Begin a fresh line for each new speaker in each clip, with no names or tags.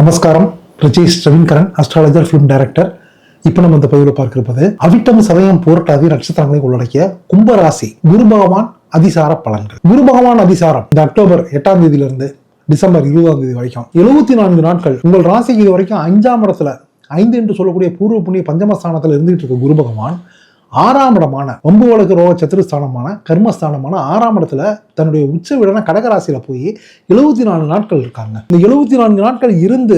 நமஸ்காரம். Rijesh Ravindran, astrologer, film director. இப்போ நம்ம இந்த பதிவில் பார்க்கிறது அவிட்டம், சதயம், போராட்டாதி நட்சத்திரங்களை உள்ளடக்கிய கும்பராசி குரு பகவான் அதிசார பலன்கள். குரு பகவான் அதிசாரம் இந்த அக்டோபர் 8ஆம் தேதியிலிருந்து டிசம்பர் 20ஆம் தேதி வரைக்கும் 74 நாட்கள் உங்கள் ராசிக்கு இது வரைக்கும் 5ஆம் இடத்துல, 5 என்று சொல்லக்கூடிய பூர்வ புண்ணிய பஞ்சமஸ்தானத்தில் இருந்துகிட்டு இருக்க குரு பகவான் 6ஆம் இடமான வம்பு வழக்கு ரோக சத்துருஸ்தானமான கர்மஸ்தானமான 6ஆம் இடத்துல தன்னுடைய உச்ச வீடான கடகராசியில போய் 74 நாட்கள் இருக்காங்க. இந்த 74 நாட்கள் இருந்து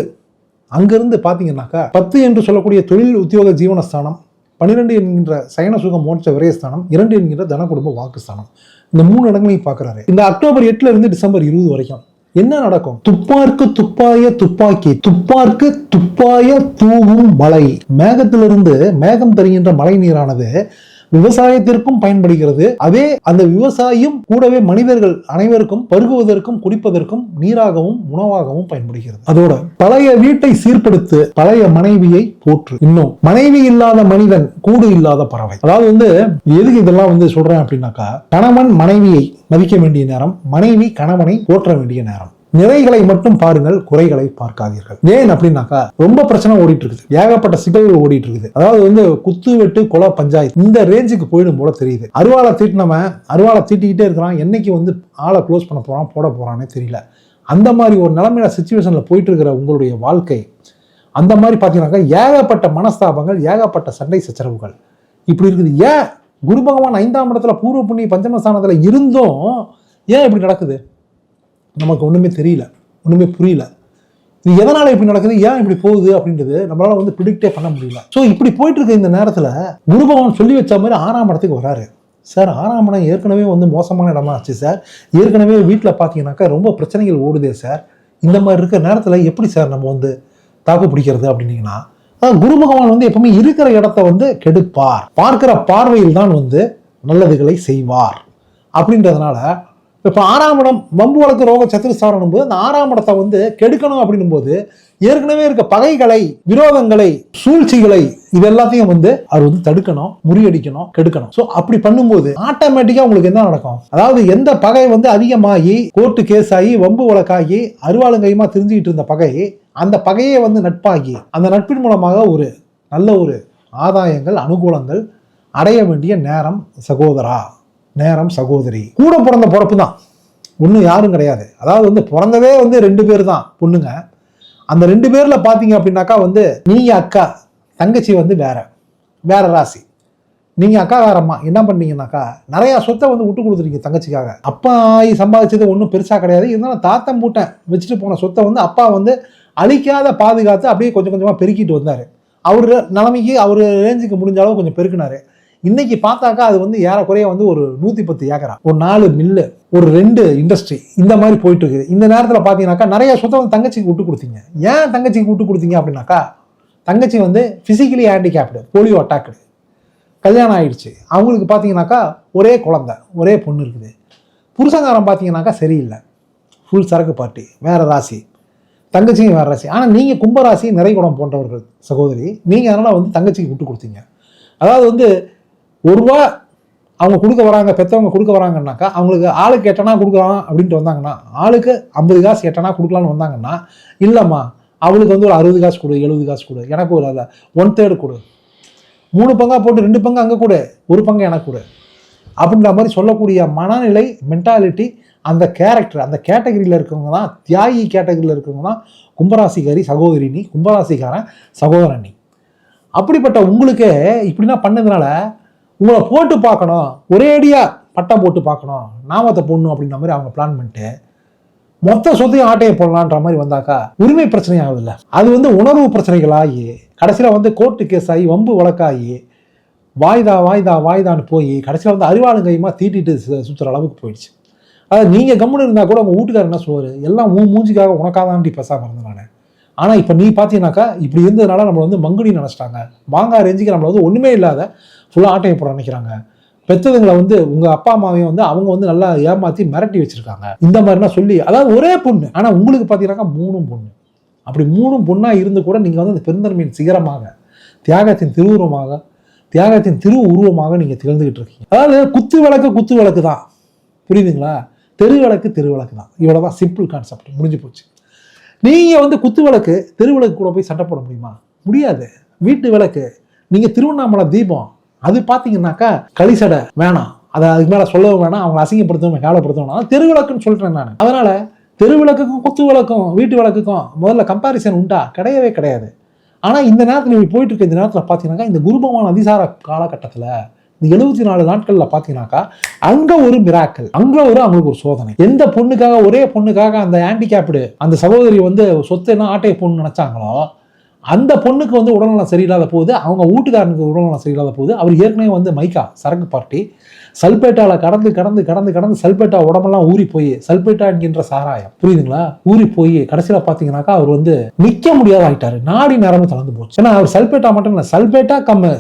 அங்கிருந்து பாத்தீங்கன்னாக்கா 10 என்று சொல்லக்கூடிய தொழில் உத்தியோக ஜீவனஸ்தானம், 12 என்கின்ற சயன சுக மோட்ச விரயஸ்தானம், 2 என்கின்ற தன குடும்ப வாக்குஸ்தானம், இந்த 3 இடங்களையும் பார்க்கிறாரு. இந்த அக்டோபர் 8ல இருந்து டிசம்பர் 20 வரைக்கும் என்ன நடக்கும்? துப்பார்க்கு துப்பாய துப்பாக்கி, துப்பார்க்கு துப்பாய தூவும் மழை. மேகத்திலிருந்து மேகம் தருகின்ற மழை நீரானது விவசாயத்திற்கும் பயன்படுகிறது. அதே அந்த விவசாயம் கூடவே மனிதர்கள் அனைவருக்கும் பருகுவதற்கும் குடிப்பதற்கும் நீராகவும் உணவாகவும் பயன்படுகிறது. அதோட பழைய வீட்டை சீர்படுத்து, பழைய மனைவியை போற்று. இன்னும் மனைவி இல்லாத மனிதன் கூடு இல்லாத பறவை. அதாவது எதுக்கு இதெல்லாம் சொல்றேன் அப்படின்னாக்கா, கணவன் மனைவியை மதிக்க வேண்டிய நேரம், மனைவி கணவனை போற்ற வேண்டிய நேரம். நிறைகளை மட்டும் பாருங்கள், குறைகளை பார்க்காதீர்கள். ஏன் அப்படின்னாக்கா, ரொம்ப பிரச்சனை ஓடிட்டு இருக்குது, ஏகப்பட்ட சிக்கல்கள் ஓடிட்டு இருக்குது. அதாவது குத்து வெட்டு கொலை பஞ்சாயத்து இந்த ரேஞ்சுக்கு போயிடும் போல தெரியுது. அருவாளை தீட்டினவன் அருவாளை தீட்டிக்கிட்டே இருக்கிறான், என்னைக்கு ஆளை க்ளோஸ் பண்ண போறான் போட போறானே தெரியல. அந்த மாதிரி ஒரு நிலைமையில சிச்சுவேஷன்ல போயிட்டு இருக்கிற உங்களுடைய வாழ்க்கை, அந்த மாதிரி பார்த்தீங்கன்னாக்கா ஏகப்பட்ட மனஸ்தாபங்கள், ஏகப்பட்ட சண்டை சச்சரவுகள் இப்படி இருக்குது. ஏன் குரு பகவான் 5ஆம் இடத்துல பூர்வ புண்ணிய பஞ்சமஸ்தானத்துல இருந்தும் ஏன் இப்படி நடக்குது? நமக்கு ஒண்ணுமே தெரியல, ஒண்ணுமே புரியல. இது எதனால இப்படி நடக்குது, ஏன் இப்படி போகுது அப்படின்றது நம்மளால ப்ரிடிக்டே பண்ண முடியல. ஸோ இப்படி போயிட்டு இருக்க இந்த நேரத்துல குரு பகவான் சொல்லி வச்ச மாதிரி 6ஆம் இடத்துக்கு வராரு. சார் 6ஆம் இடம் ஏற்கனவே மோசமான இடமா ஆச்சு சார், ஏற்கனவே வீட்டில் பார்த்தீங்கன்னாக்கா ரொம்ப பிரச்சனைகள் ஓடுதே சார், இந்த மாதிரி இருக்கிற நேரத்துல எப்படி சார் நம்ம தாக்கு பிடிக்கிறது அப்படின்னீங்கன்னா, குரு பகவான் எப்பவுமே இருக்கிற இடத்த கெடுப்பார், பார்க்கிற பார்வையில் தான் நல்லதுகளை செய்வார். அப்படின்றதுனால இப்போ 6ஆம் இடம் வம்பு வழக்கு ரோக சத்துருஸ்தானம் போது அந்த 6ஆம் இடத்தை கெடுக்கணும் அப்படின்னும் போது ஏற்கனவே இருக்க பகைகளை, விரோதங்களை, சூழ்ச்சிகளை இது எல்லாத்தையும் அவர் தடுக்கணும், முறியடிக்கணும், கெடுக்கணும். ஸோ அப்படி பண்ணும்போது ஆட்டோமேட்டிக்கா உங்களுக்கு என்ன நடக்கும்? அதாவது எந்த பகை அதிகமாகி கோர்ட்டு கேஸ் ஆகி வம்பு வழக்காகி அருவாளுங்கையுமா தெரிஞ்சுக்கிட்டு இருந்த பகை, அந்த பகையே நட்பாகி அந்த நட்பின் மூலமாக ஒரு நல்ல ஒரு ஆதாயங்கள், அனுகூலங்கள் அடைய வேண்டிய நேரம் சகோதரா, நேரம் சகோதரி. கூட பிறந்த பிறப்பு தான், ஒன்றும் யாரும் கிடையாது. அதாவது பிறந்ததே 2 பேர் தான் பொண்ணுங்க. அந்த 2 பேர்ல பாத்தீங்க அப்படின்னாக்கா நீங்க அக்கா, தங்கச்சி வேற வேற ராசி. நீங்க அக்காகாரம்மா என்ன பண்ணீங்கன்னாக்கா, நிறைய சொத்தை விட்டு கொடுத்துருக்கீங்க தங்கச்சிக்காக. அப்பா ஆகி சம்பாதிச்சது ஒன்றும் பெருசா கிடையாது, இருந்தாலும் தாத்தம் பூட்டன் வச்சுட்டு போன சொத்தை அப்பா அழிக்காத பாதுகாத்து அப்படியே கொஞ்சம் கொஞ்சமா பெருக்கிட்டு வந்தாரு. அவரு நிலைமைக்கு அவரு ரேஞ்சுக்கு முடிஞ்ச அளவு கொஞ்சம் பெருக்கினாரு. இன்னைக்கு பார்த்தாக்கா அது ஏறக்குறைய ஒரு 110 ஏக்கரா, ஒரு 4 மில்லு, ஒரு 2 இண்டஸ்ட்ரி, இந்த மாதிரி போயிட்டு இருக்குது. இந்த நேரத்தில் பார்த்தீங்கன்னாக்கா நிறைய சொத்தை தங்கச்சிக்கு விட்டு கொடுத்தீங்க. ஏன் தங்கச்சிக்கு விட்டு கொடுத்தீங்க அப்படின்னாக்கா, தங்கச்சி பிசிக்கலி ஹேண்டிகேப்டு, போலியோ அட்டாக்டு, கல்யாணம் ஆயிடுச்சு. அவங்களுக்கு பார்த்தீங்கன்னாக்கா ஒரே குழந்தை, ஒரே பொண்ணு இருக்குது. புருஷங்காரம் பார்த்தீங்கன்னாக்கா சரியில்லை, ஃபுல் சரக்கு பார்ட்டி, வேற ராசி. தங்கச்சியும் வேற ராசி. ஆனால் நீங்கள் கும்பராசி, நிறைகுடம் போன்றவர்கள் சகோதரி, நீங்கள் அதனால் தங்கச்சிக்கு விட்டு கொடுத்தீங்க. அதாவது 1 ரூபா அவங்க கொடுக்க வராங்க, பெற்றவங்க கொடுக்க வராங்கன்னாக்கா, அவங்களுக்கு ஆளுக்கு 8 அணா கொடுக்குறான் அப்படின்ட்டு வந்தாங்கன்னா, ஆளுக்கு 50 காசு 8 அணா கொடுக்கலான்னு வந்தாங்கன்னா, இல்லைம்மா அவளுக்கு ஒரு 60 காசு கொடு, 70 காசு கொடு, எனக்கு ஒரு 1/3 கொடு, 3 பங்கா போட்டு 2 பங்கு அங்கே கொடு, 1 பங்கு எனக்கு கொடு அப்படின்ற மாதிரி சொல்லக்கூடிய மனநிலை, மென்டாலிட்டி, அந்த கேரக்டர், அந்த கேட்டகரியில் இருக்கவங்க தான், தியாகி கேட்டகரியில் இருக்கவங்க தான் கும்பராசிக்காரி சகோதரி நீ, கும்பராசிக்காரன் சகோதரன் நீ. அப்படிப்பட்ட உங்களுக்கு இப்படிலாம் பண்ணதுனால உங்களை போட்டு பார்க்கணும், ஒரேடியா பட்டம் போட்டு பார்க்கணும், நாமத்தை போடணும் அப்படின்ற மாதிரி அவங்க பிளான் பண்ணிட்டு மொத்த சொத்தையும் ஆட்டையை போடலான்ற மாதிரி வந்தாக்கா உரிமை பிரச்சனை ஆகுதுல்ல. அது உணர்வு பிரச்சனைகளாகி கடைசியில் கோர்ட்டு கேஸ் ஆகி வம்பு வழக்காகி வாய்தா வாய்தா வாய்தான்னு போய் கடைசியில் அறிவாளுங்கையுமா தீட்டிட்டு சுற்றுற அளவுக்கு போயிடுச்சு. அதாவது நீங்கள் கம்முன்னு இருந்தால் கூட உங்கள் வீட்டுக்காரர் என்ன சொல்லுவார், எல்லாம் மூஞ்சிக்காக உனக்காக தான் இப்படி பேசாமல் இருந்தேன் நான். ஆனால் இப்போ நீ பார்த்தீங்கன்னாக்கா இப்படி இருந்ததுனால நம்மளை மங்குடி நினச்சிட்டாங்க, மாங்காய் ரேஞ்சுக்கு நம்மளை ஒன்றுமே இல்லாத ஃபுல்லாக ஆட்டையை போட நினைக்கிறாங்க. பெற்றதுங்களை உங்கள் அப்பா அம்மாவையும் அவங்க நல்லா ஏமாற்றி மிரட்டி வச்சுருக்காங்க, இந்த மாதிரிலாம் சொல்லி. அதாவது ஒரே பொண்ணு, ஆனால் உங்களுக்கு பார்த்தீங்கன்னாக்கா 3 பொண்ணு. அப்படி 3 பொண்ணாக இருந்து கூட நீங்கள் அந்த பெருந்தன்மையின் சிகரமாக, தியாகத்தின் திருவுருவமாக, தியாகத்தின் திரு உருவமாக நீங்கள் திகழ்ந்துகிட்டு இருக்கீங்க. அதாவது குத்து விளக்கு தான், புரியுதுங்களா? தெரு விளக்கு தான். இவ்வளோதான் சிம்பிள் கான்செப்ட், முடிஞ்சு போச்சு. நீங்கள் வந்து குத்து விளக்கு தெருவிளக்கு கூட போய் சண்டை போட முடியுமா? முடியாது. வீட்டு விளக்கு, நீங்கள் திருவண்ணாமலை தீபம், அது பார்த்தீங்கன்னாக்கா களிசடை வேணாம், அதை அதுக்கு மேலே சொல்லவும் வேணாம், அவங்களை அசிங்கப்படுத்தவும் கேவலப்படுத்தவும் தெருவிளக்குன்னு சொல்கிறேன் நான். அதனால் தெருவிளக்குக்கும் குத்து விளக்கும் வீட்டு விளக்குக்கும் முதல்ல கம்பேரிசன் உண்டா? கிடையவே கிடையாது. ஆனால் இந்த நேரத்தில் இப்படி போயிட்டு இருக்க இந்த நேரத்தில் பார்த்தீங்கன்னாக்கா இந்த குரு பகவான் அதிசார காலகட்டத்தில் இந்த 74 நாட்களில் பார்த்தீங்கன்னாக்கா அங்கே ஒரு மிராக்கல், அங்கே அவங்களுக்கு ஒரு சோதனை. எந்த பொண்ணுக்காக, ஒரே பொண்ணுக்காக அந்த ஹேண்டிகேப்டு அந்த சகோதரி வந்து சொத்து என்ன ஆட்டையை பொண்ணு நினைச்சாங்களோ அந்த பொண்ணுக்கு வந்து உடல்நலம் சரியில்லாத போது, அவங்க வீட்டுக்காரனுக்கு உடல்நலம் சரியில்லாத போது, அவர் ஏற்கனவே வந்து மைக்கா சரக்கு பார்ட்டி சல்பேட்டாவில் கடந்து சல்பேட்டா உடம்பெல்லாம் ஊறி போய் சல்பேட்டா என்கின்ற சாராயம், புரியுதுங்களா, ஊறி போய் கடைசியில் பார்த்தீங்கன்னாக்கா அவர் வந்து நிற்க முடியாத ஆகிட்டாரு. நாடி நரம்பு தளர்ந்து போச்சு. ஏன்னா அவர் சல்பேட்டா மட்டும் இல்லை, சல்பேட்டா கம்மு,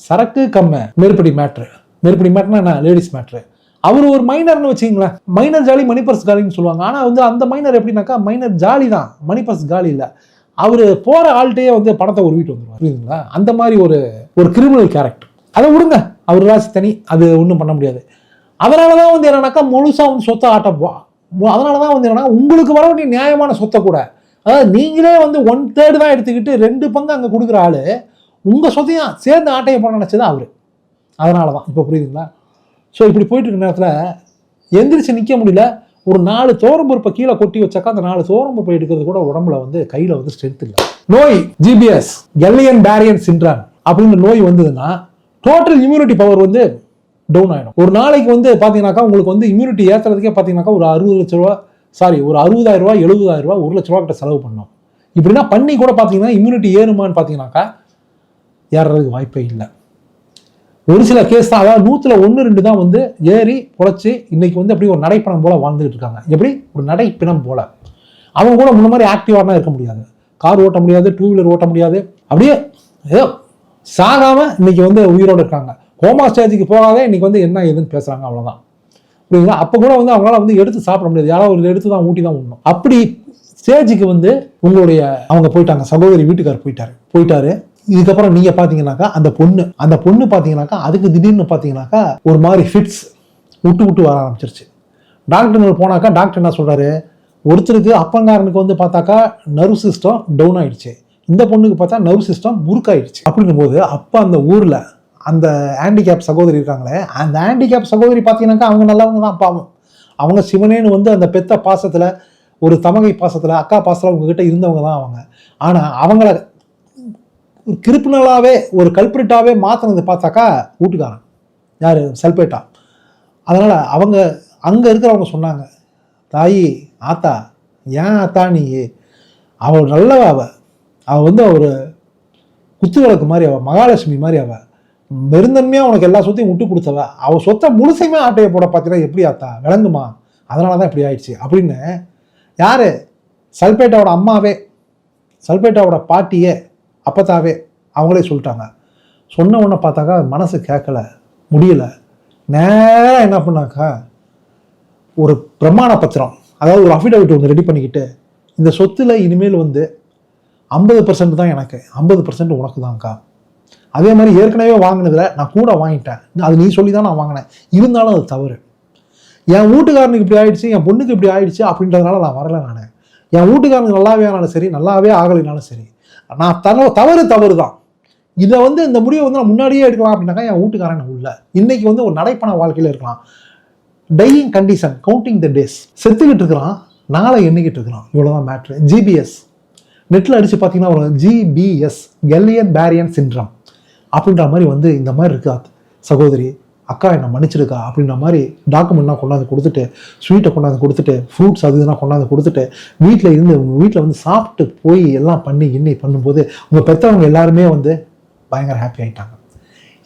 சரக்கு கம்மு, மேற்படி மேட்ருனா என்ன, லேடிஸ் மேட்ரு. அவர் ஒரு மைனர்னு வச்சுங்களேன், மைனர் ஜாலி மணிபர்ஸ் காலின்னு சொல்லுவாங்க. ஆனால் வந்து அந்த மைனர் எப்படின்னாக்கா மைனர் ஜாலி தான், மணிபர்ஸ் காலி இல்லை. அவர் போகிற ஆள்கிட்டயே வந்து பணத்தை உருவிட்டு வந்துடுவார், புரியுதுங்களா. அந்த மாதிரி ஒரு கிரிமினல் கேரக்டர். அதை விடுங்க, அவர் ராசி தனி, அது ஒன்றும் பண்ண முடியாது. அதனால தான் வந்து என்னன்னாக்கா முழுசாக வந்து சொத்தை ஆட்டப்போ, அதனால தான் வந்து என்னன்னா உங்களுக்கு வர வேண்டிய நியாயமான சொத்தை கூட, அதாவது நீங்களே வந்து 1/3 தான் எடுத்துக்கிட்டு 2 பங்கு அங்கே கொடுக்குற ஆள் உங்கள் சொத்தையும் சேர்ந்து ஆட்டையை போட நினச்சது அவர். அதனால தான் இப்போ புரியுதுங்களா. ஸோ இப்படி போயிட்டு இருக்க நேரத்தில் எந்திரிச்சு நிற்க முடியல. ஒரு 4 தோரம்பருப்பை கீழே கொட்டி வச்சாக்கா அந்த 4 தோரம்பருப்பை எடுக்கிறது கூட உடம்புல வந்து கையில் வந்து ஸ்ட்ரென்த் இல்லை. நோய் ஜிபிஎஸ், கெல்லியன் பேரியன் சிண்ட்ரோம் அப்படின்னு நோய் வந்ததுன்னா டோட்டல் இம்யூனிட்டி பவர் வந்து டவுன் ஆகிடும். ஒரு நாளைக்கு வந்து பார்த்தீங்கன்னாக்கா உங்களுக்கு வந்து இம்யூனிட்டி ஏற்றுறதுக்கே பார்த்தீங்கன்னாக்கா ஒரு 60 லட்ச ரூபா, ஒரு 60,000 ரூபா, 70,000 ரூபா, 1 லட்ச ரூபா கிட்ட செலவு பண்ணோம். இப்படின்னா பண்ணி கூட பார்த்தீங்கன்னா இம்யூனிட்டி ஏறுமான்னு பார்த்தீங்கன்னாக்கா ஏறுறதுக்கு வாய்ப்பே இல்லை. ஒரு சில கேஸ் தான், அதாவது 100ல் 1-2 தான் வந்து ஏறி பொழைச்சி இன்னைக்கு வந்து அப்படி ஒரு நடைப்பணம் போல வாழ்ந்துகிட்டு இருக்காங்க. எப்படி ஒரு நடைப்பிணம் போல. அவங்க கூட முன்ன மாதிரி ஆக்டிவாக இருக்க முடியாது, கார் ஓட்ட முடியாது, 2 வீலர் ஓட்ட முடியாது, அப்படியே ஏதோ சாகாம இன்னைக்கு வந்து உயிரோடு இருக்காங்க. கோமா ஸ்டேஜுக்கு போகாத இன்னைக்கு வந்து என்ன ஏதுன்னு பேசுறாங்க, அவ்வளோதான், புரியுங்களா. அப்போ கூட வந்து அவங்களால வந்து எடுத்து சாப்பிட முடியாது, யாராவது ஒரு எடுத்து தான் ஊட்டி தான் விடணும். அப்படி ஸ்டேஜுக்கு வந்து உங்களுடைய அவங்க போயிட்டாங்க, சகோதரி வீட்டுக்கார் போயிட்டாரு. இதுக்கப்புறம் நீங்க பாத்தீங்கன்னாக்கா அந்த பொண்ணு பாத்தீங்கன்னாக்கா அதுக்கு திடீர்னு பாத்தீங்கன்னாக்கா ஒரு மாதிரி ஃபிட்ஸ் விட்டு வர ஆரம்பிச்சிருச்சு. டாக்டர் போனாக்கா டாக்டர் என்ன சொல்றாரு, ஒருத்தருக்கு அப்பங்காரனுக்கு வந்து பார்த்தாக்கா நர்வ் சிஸ்டம் டவுன் ஆயிடுச்சு, இந்த பொண்ணுக்கு பார்த்தா நர்வ் சிஸ்டம் முறுக்காயிடுச்சு. அப்படின்னும் போது அப்போ அந்த ஊர்ல அந்த ஹேண்டிகேப் சகோதரி இருக்காங்களே, அந்த ஹேண்டிகேப் சகோதரி பார்த்தீங்கன்னாக்கா அவங்க நல்லவங்க தான், பாவம். அவங்க சிவனேன்னு வந்து அந்த பெத்த பாசத்துல, ஒரு தமகை பாசத்துல, அக்கா பாசத்துல உங்ககிட்ட இருந்தவங்க தான் அவங்க. ஆனா அவங்கள ஒரு கிரிமினலாவே ஒரு கல்பிரிட்டாவே மாத்தினது பார்த்தாக்கா வீட்டுக்காரன் யாரு, சல்பேட்டா. அதனால அவங்க அங்க இருக்கிறவங்க சொன்னாங்க, தாயி ஆத்தா, ஏன் ஆத்தா நீ, அவள் நல்லவ, அவள் வந்து ஒரு குத்து விளக்கு மாதிரி, அவள் மகாலட்சுமி மாதிரி, அவள் பெருந்தன்மையா உனக்கு எல்லா சொத்தையும் விட்டு கொடுத்தவ, அவள் சொத்தை முழுசையுமே ஆட்டையை போட பார்த்தீங்கன்னா எப்படி ஆத்தா விளங்குமா, அதனால தான் இப்படி ஆயிடுச்சு அப்படின்னு யாரு, சல்பேட்டாவோட அம்மாவே, சல்பேட்டாவோட பாட்டியே, அப்பத்தாவே அவங்களே சொல்லிட்டாங்க. சொன்ன உடனே பார்த்தாக்கா மனசு கேட்கல, முடியல. நேரம் என்ன பண்ணாக்கா ஒரு பிரமாண பத்திரம், அதாவது ஒரு அஃபிடவிட் ஒன்று ரெடி பண்ணிக்கிட்டு, இந்த சொத்துல இனிமேல் வந்து 50% தான் எனக்கு, 50% உனக்கு தான்க்கா. அதே மாதிரி ஏற்கனவே வாங்கினதுல நான் கூட வாங்கிட்டேன், அது நீ சொல்லி தான் நான் வாங்கினேன், இருந்தாலும் அது தவறு. என் வீட்டுக்காரனுக்கு இப்படி ஆயிடுச்சு, என் பொண்ணுக்கு இப்படி ஆயிடுச்சு அப்படின்றதுனால நான் வரல. நான் என் வீட்டுக்காரனுக்கு நல்லாவே ஆனாலும் சரி, நல்லாவே ஆகலைனாலும் சரி, நான் தவறு தான். இதை வந்து இந்த முடிவை வந்து நான் முன்னாடியே எடுக்கலாம் அப்படின்னாக்கா என் வீட்டுக்காரன் உள்ள இன்னைக்கு வந்து ஒரு நடைப்பண வாழ்க்கையில் இருக்கலாம். Dying condition, counting the days, செத்துக்கிட்டு இருக்கிறான், நாளை எண்ணிக்கிட்டு இருக்கிறான், இவ்வளோதான் மேட்ரு. ஜிபிஎஸ் நெட்டில் அடிச்சு பார்த்தீங்கன்னா ஒரு ஜிபிஎஸ், கெல்லியன் பேரியன் சிண்ட்ரோம் அப்படின்ற மாதிரி வந்து இந்த மாதிரி இருக்கா சகோதரி, அக்கா என்னை மன்னிச்சிருக்கா அப்படின்ற மாதிரி டாக்குமெண்ட்லாம் கொண்டாந்து கொடுத்துட்டு, ஸ்வீட்டை கொண்டாந்து கொடுத்துட்டு, ஃப்ரூட்ஸ் அது இதெல்லாம் கொண்டாந்து கொடுத்துட்டு, உங்கள் வீட்டில் வந்து சாப்பிட்டு போய் எல்லாம் பண்ணி பண்ணும்போது உங்கள் பெற்றவங்க எல்லாருமே வந்து பயங்கர ஹாப்பி ஆகிட்டாங்க.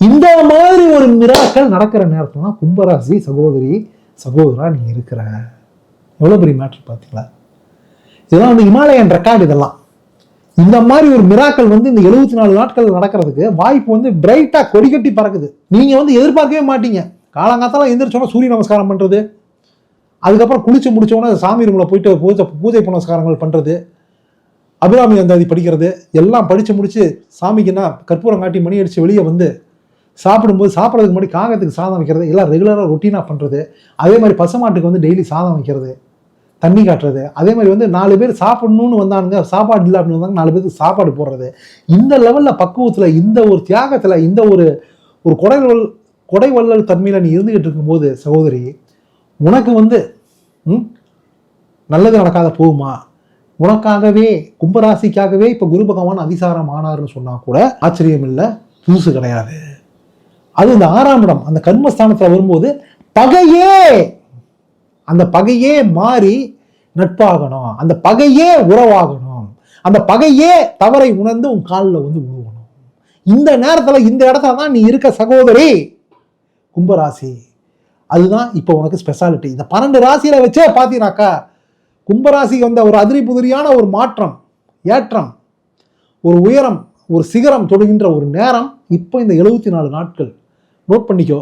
இந்த மாதிரி ஒரு மிராக்கள் நடக்கிற நேரத்தில் தான் கும்பராசி சகோதரா நீ இருக்கிற, எவ்வளோ பெரிய மேட்ரு பார்த்தீங்களா. இதெல்லாம் வந்து இமாலயன் ரெக்கார்டு. இதெல்லாம் இந்த மாதிரி ஒரு மிராக்கள் வந்து இந்த 74 நாட்கள் நடக்கிறதுக்கு வாய்ப்பு வந்து பிரைட்டா கொடிக்கட்டி பறக்குது. நீங்க வந்து எதிர்பார்க்கவே மாட்டீங்க. காலங்காத்தால எந்திரிச்சோன்னா சூரிய நமஸ்காரம் பண்றது, அதுக்கப்புறம் குளிச்சு முடிச்சோன்னா சாமி ரூம்ல போயிட்டு பூஜை புனஸ்காரங்கள் பண்றது, அபிராமி அந்தாதி படிக்கிறது, எல்லாம் படிச்சு முடிச்சு சாமிக்குன்னா கற்பூரம் காட்டி மணி அடிச்சு வெளியே வந்து சாப்பிடும்போது சாப்பிட்றதுக்கு முன்னாடி காகத்துக்கு சாதம் வைக்கிறது, எல்லாம் ரெகுலராக ரொட்டீனாக பண்ணுறது. அதே மாதிரி பசுமாட்டுக்கு வந்து டெய்லி சாதம் வைக்கிறது, தண்ணி காட்டுறது, அதே மாதிரி வந்து 4 பேர் சாப்பிடணும்னு வந்தானுங்க, சாப்பாடு இல்லை அப்படின்னு வந்தாங்க, 4 பேருக்கு சாப்பாடு போடுறது, இந்த லெவலில் பக்குவத்தில், இந்த ஒரு தியாகத்தில், இந்த ஒரு கொடைவள்ளல் தன்மையில் நீ இருந்துகிட்டு இருக்கும்போது சகோதரி, உனக்கு வந்து நல்லது நடக்காத போகுமா? உனக்காகவே, கும்பராசிக்காகவே இப்போ குரு பகவான் அதிசாரம் ஆனார்னு சொன்னா கூட ஆச்சரியம் இல்லை, புதுசு கிடையாது. அது இந்த 6ஆம் இடம் அந்த கர்மஸ்தானத்தில் வரும்போது பகையே, அந்த பகையே மாறி நட்பாகணும், அந்த பகையே உறவாகணும், அந்த பகையே தவறை உணர்ந்து உன் காலில் வந்து விழுவணும். இந்த நேரத்தில் இந்த இடத்துல தான் நீ இருக்க சகோதரி கும்பராசி. அதுதான் இப்போ உனக்கு ஸ்பெஷாலிட்டி. இந்த 12 ராசியில வச்சே பார்த்தீங்கன்னாக்கா கும்பராசிக்கு வந்த ஒரு அதிரி புதிரியான ஒரு மாற்றம், ஏற்றம், ஒரு உயரம், ஒரு சிகரம் தொடுகின்ற ஒரு நேரம் இப்போ இந்த 74 நாட்கள். நோட் பண்ணிக்கோ.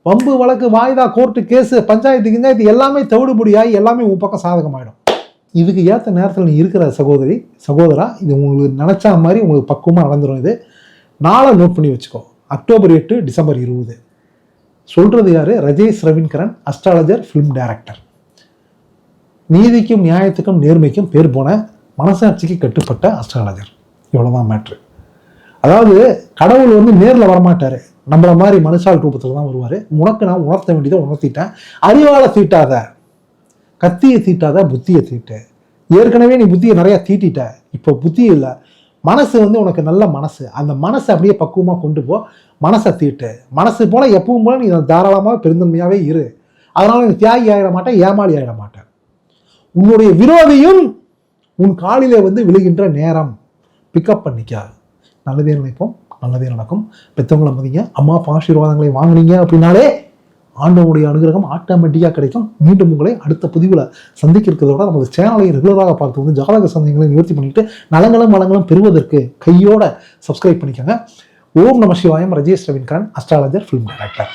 வம்பு வழக்கு, வாய்தா, கோர்ட்டு கேஸு, பஞ்சாயத்து கிஞ்சாயத்து எல்லாமே தவிடுபடியாகி எல்லாமே உன் பக்கம் சாதகமாயிடும். இதுக்கு ஏற்ற நேரத்தில் நீ இருக்கிற சகோதரா, இது உங்களுக்கு நினச்சா மாதிரி உங்களுக்கு பக்குவமாக நடந்துடும். இது நாளை நோட் பண்ணி வச்சுக்கோ. October 8, December 20. சொல்கிறது யார்? Rajesh Ravindran, astrologer, film director. நீதிக்கும் நியாயத்துக்கும் நேர்மைக்கும் பேர் போன, மனசாட்சிக்கு கட்டுப்பட்ட அஸ்ட்ராலஜர். இவ்வளோதான் மேட்ரு. அதாவது கடவுள் வந்து நேரில் வரமாட்டார், நம்மள மாதிரி மனுஷால் ரூபத்தில் தான் வருவார். உனக்கு நான் உணர்த்த வேண்டியதை உணர்த்திட்டேன். அறிவால் தீட்டாத, கத்தியை தீட்டாத, புத்தியை தீட்டு. ஏற்கனவே நீ புத்தியை நிறையா தீட்டிட்ட, இப்போ புத்தி இல்லை, மனசு வந்து உனக்கு நல்ல மனசு, அந்த மனசை அப்படியே பக்குவமாக கொண்டு போ. மனசை தீட்டு. மனசு போல எப்பவும் போல நீ தாராளமாக பெருந்தன்மையாகவே இரு. அதனால நீ தியாகி ஆகிட மாட்டேன், ஏமாளி ஆகிட மாட்டேன். உன்னுடைய விரோதியும் உன் காலிலே வந்து விழுகின்ற நேரம். பிக்கப் பண்ணிக்கா. நல்லதே நினைப்போம், நல்லதே நடக்கும். பெற்றவங்களை மதிங்க. அம்மா ஆசீர்வாதங்களை வாங்கினீங்க அப்படின்னாலே ஆண்டவனுடைய அனுகிரகம் ஆட்டோமேட்டிக்காக கிடைக்கும். மீண்டும் உங்களை அடுத்த பதிவில் சந்திக்க இருக்கிறதோட நமது சேனலை ரெகுலராக பார்த்து வந்து ஜாதக சந்தேகங்களை நிவர்த்தி பண்ணிட்டு நலங்களும் வளங்களும் பெறுவதற்கு கையோட சப்ஸ்கிரைப் பண்ணிக்கோங்க. ஓம் நம சிவாயம். Rajesh Ravindran, astrologer, film director.